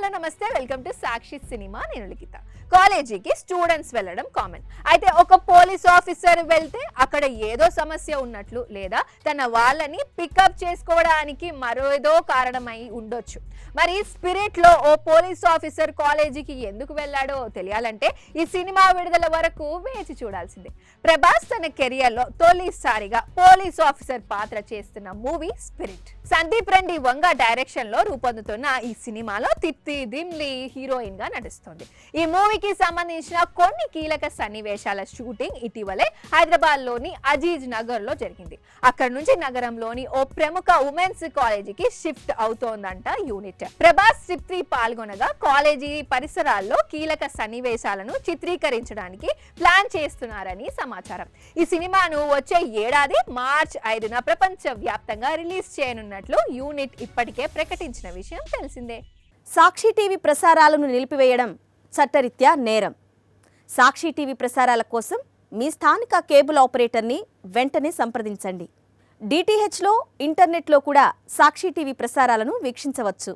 Hello నమస్తే welcome to Sakshi cinema. నేను లిఖిత. కాలేజీకి స్టూడెంట్స్ వెళ్ళడం కామన్. అయితే ఒక పోలీస్ ఆఫీసర్ వెళ్తే అక్కడ ఏదో సమస్య ఉన్నట్లు లేదా తన వాళ్ళని పికప్ చేసుకోవడానికి మరేదో కారణమై ఉండొచ్చు. మరి స్పిరిట్ లో ఓ పోలీస్ ఆఫీసర్ కాలేజీకి ఎందుకు వెళ్ళాడో తెలియాలంటే ఈ సినిమా విడుదల వరకు వేచి చూడాల్సిందే. ప్రభాస్ తన కెరియర్ లో తొలిసారిగా పోలీస్ ఆఫీసర్ పాత్ర చేస్తున్న movie spirit. Sandeep Reddy Vanga direction లో రూపొందుతున్న ఈ సినిమాలో తిత్తి దిమ్లీ హీరోయిన్ గా నటిస్తోంది. ఈ మూవీకి సంబంధించిన కొన్ని కీలక సన్నివేశాల షూటింగ్ ఇటీవలే హైదరాబాద్ లోని అజీజ్ నగర్ లో జరిగింది. అక్కడ నుంచి నగరంలోని ఓ ప్రముఖ ఉమెన్స్ కాలేజీకి షిఫ్ట్ అవుతోందంట యూనిట్. ప్రభాస్ ట్రిప్ పాల్గొనగా కాలేజీ పరిసరాల్లో కీలక సన్నివేశాలను చిత్రీకరించడానికి ప్లాన్ చేస్తున్నారని సమాచారం. ఈ సినిమాను వచ్చే ఏడాది మార్చి 5న ప్రపంచ వ్యాప్తంగా రిలీజ్ చేయనున్నట్లు యూనిట్ ఇప్పటికే ప్రకటించిన విషయం తెలిసిందే. సాక్షి టీవీ ప్రసారాలను నిలిపివేయడం చట్టరీత్యా నేరం. సాక్షి టీవీ ప్రసారాల కోసం మీ స్థానిక కేబుల్ ఆపరేటర్ని వెంటనే సంప్రదించండి. డిటిహెచ్లో, ఇంటర్నెట్లో కూడా సాక్షి టీవీ ప్రసారాలను వీక్షించవచ్చు.